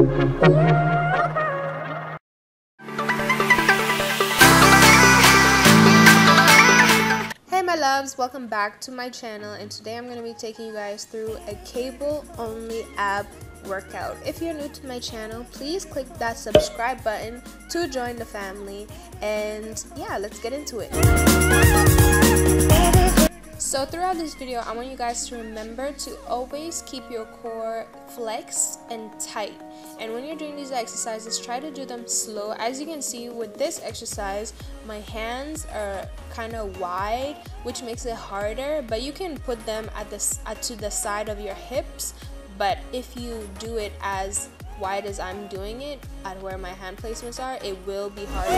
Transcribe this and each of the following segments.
Hey my loves, welcome back to my channel, and today I'm going to be taking you guys through a cable only ab workout. If you're new to my channel, please click that subscribe button to join the family, and yeah, let's get into it. So throughout this video, I want you guys to remember to always keep your core flexed and tight. And when you're doing these exercises, try to do them slow. As you can see with this exercise, my hands are kind of wide, which makes it harder, but you can put them to the side of your hips. But if you do it as wide as I'm doing it, at where my hand placements are, it will be harder.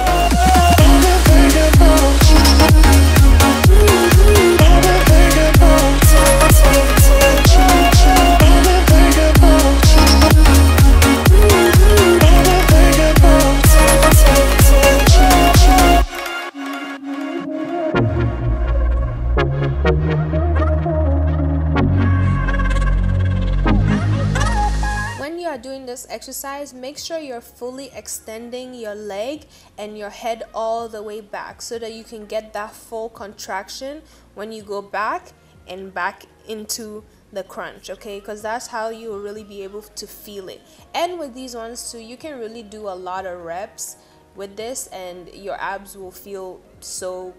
Doing this exercise, make sure you're fully extending your leg and your head all the way back so that you can get that full contraction when you go back and back into the crunch, okay? Because that's how you will really be able to feel it. And with these ones too, you can really do a lot of reps with this and your abs will feel so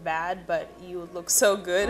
bad, but you will look so good.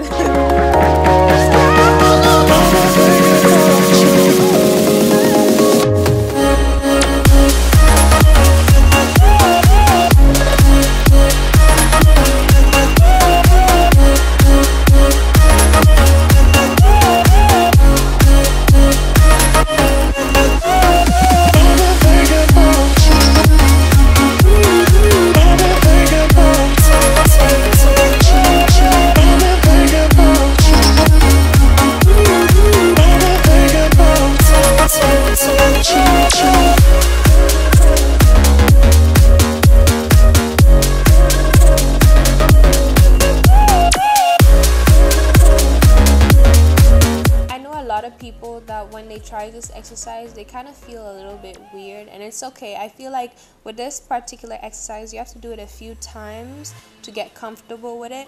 People that when they try this exercise, they kind of feel a little bit weird, and it's okay. I feel like with this particular exercise, you have to do it a few times to get comfortable with it.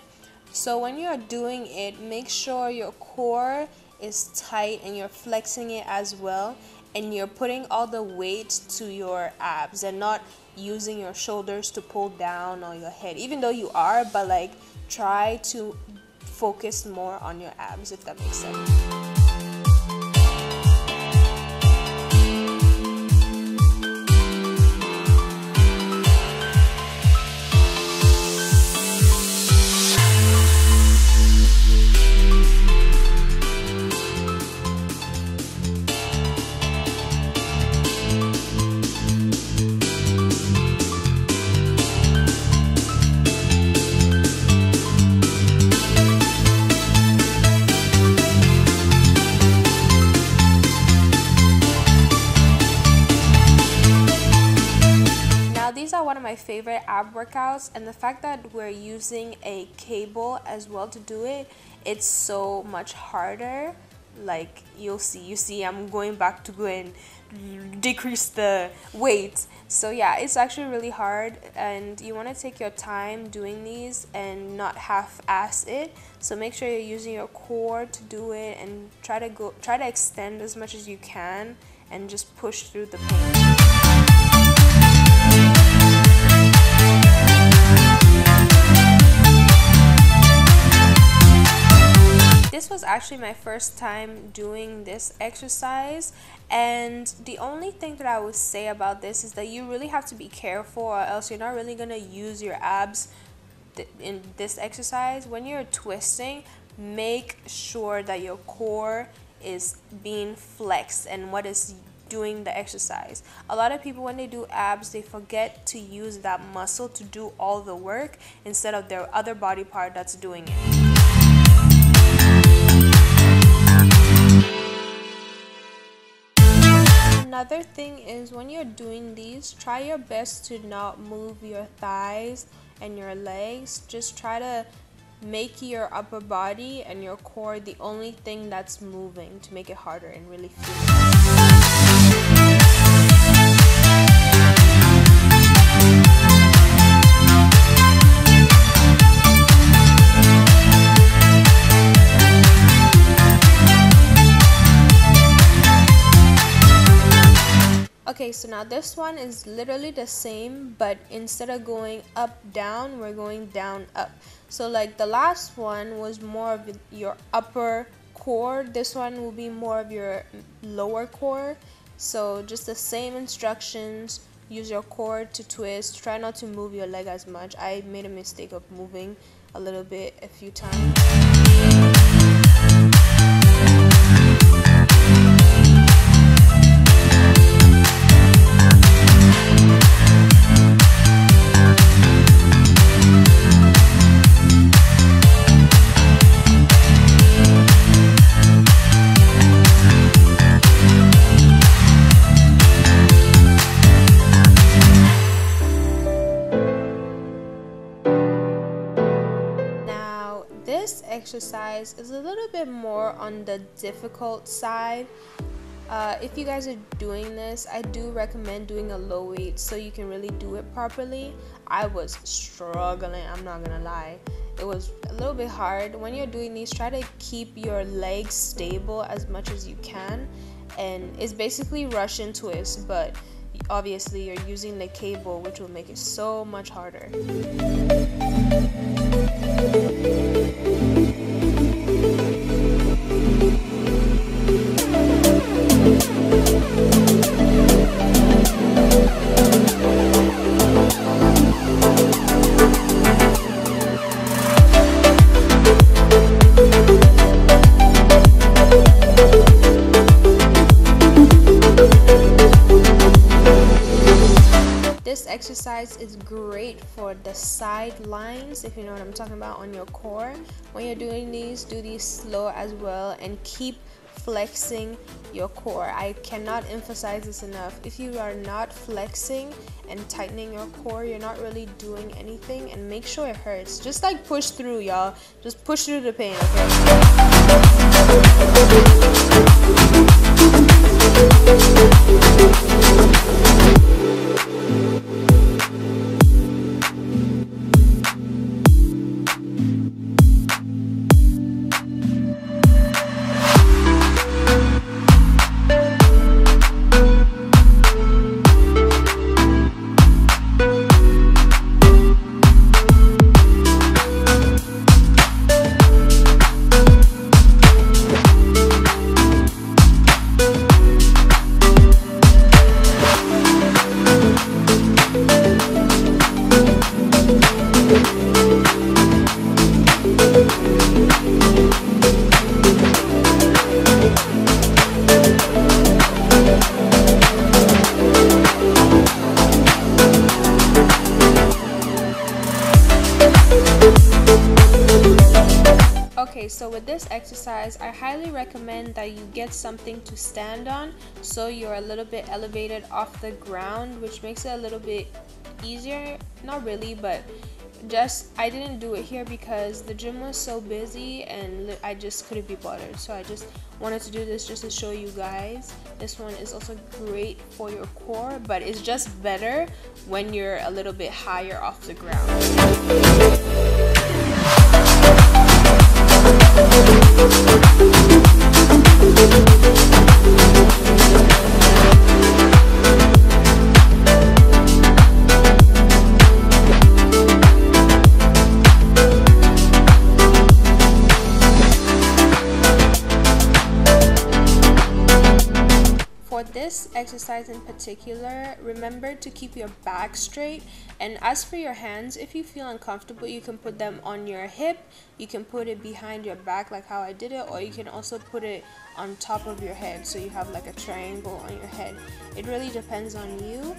So when you're doing it, make sure your core is tight and you're flexing it as well, and you're putting all the weight to your abs and not using your shoulders to pull down or your head, even though you are, but like try to focus more on your abs, if that makes sense. One of my favorite ab workouts, and the fact that we're using a cable as well to do it, it's so much harder. Like you see I'm going back to go and decrease the weight. So yeah, it's actually really hard, and you want to take your time doing these and not half-ass it. So make sure you're using your core to do it, and try to extend as much as you can and just push through the pain. This was actually my first time doing this exercise, and the only thing that I would say about this is that you really have to be careful, or else you're not really going to use your abs in this exercise. When you're twisting, make sure that your core is being flexed and what is doing the exercise. A lot of people, when they do abs, they forget to use that muscle to do all the work instead of their other body part that's doing it. Another thing is, when you're doing these, try your best to not move your thighs and your legs. Just try to make your upper body and your core the only thing that's moving to make it harder and really feel it. Okay, so now this one is literally the same, but instead of going up down, we're going down up. So like the last one was more of your upper core, this one will be more of your lower core. So just the same instructions. Use your core to twist. Try not to move your leg as much. I made a mistake of moving a little bit a few times. This exercise is a little bit more on the difficult side. If you guys are doing this, I do recommend doing a low weight so you can really do it properly. I was struggling, I'm not gonna lie. It was a little bit hard. When you're doing these, try to keep your legs stable as much as you can. And it's basically Russian twist, but obviously you're using the cable, which will make it so much harder. This exercise is great for the side lines, if you know what I'm talking about, on your core. When you're doing these, do these slow as well and keep flexing your core. I cannot emphasize this enough. If you are not flexing and tightening your core, you're not really doing anything, and make sure it hurts. Just like push through, y'all. Just push through the pain, Okay, so with this exercise, I highly recommend that you get something to stand on so you're a little bit elevated off the ground, which makes it a little bit easier. Not really, but just I didn't do it here because the gym was so busy and I just couldn't be bothered. So I just wanted to do this just to show you guys. This one is also great for your core, but it's just better when you're a little bit higher off the ground. For this exercise in particular, remember to keep your back straight, and as for your hands, if you feel uncomfortable, you can put them on your hip, you can put it behind your back like how I did it, or you can also put it on top of your head so you have like a triangle on your head. It really depends on you,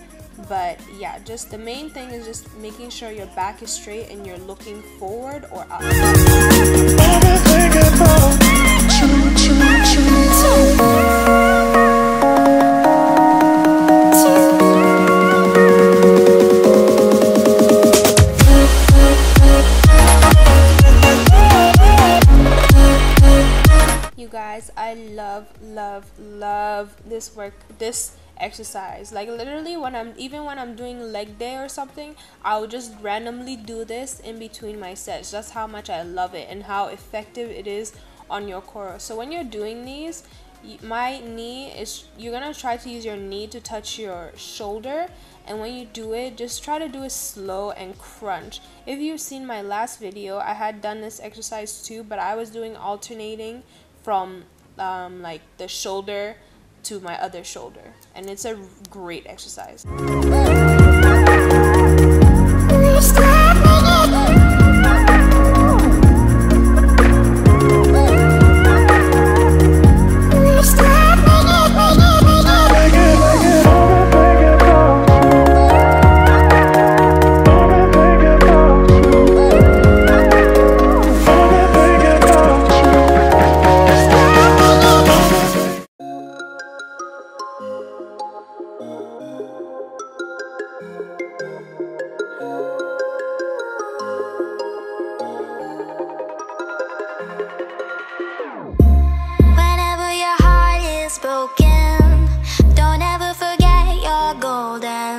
but yeah, just the main thing is just making sure your back is straight and you're looking forward or up. I love this exercise. Like literally when I'm doing leg day or something, I'll just randomly do this in between my sets. That's how much I love it and how effective it is on your core. So when you're doing these, my knee is, you're gonna try to use your knee to touch your shoulder, and when you do it, just try to do it slow and crunch. If you've seen my last video, I had done this exercise too, but I was doing alternating from like the shoulder to my other shoulder, and it's a great exercise. Whenever your heart is broken, don't ever forget your golden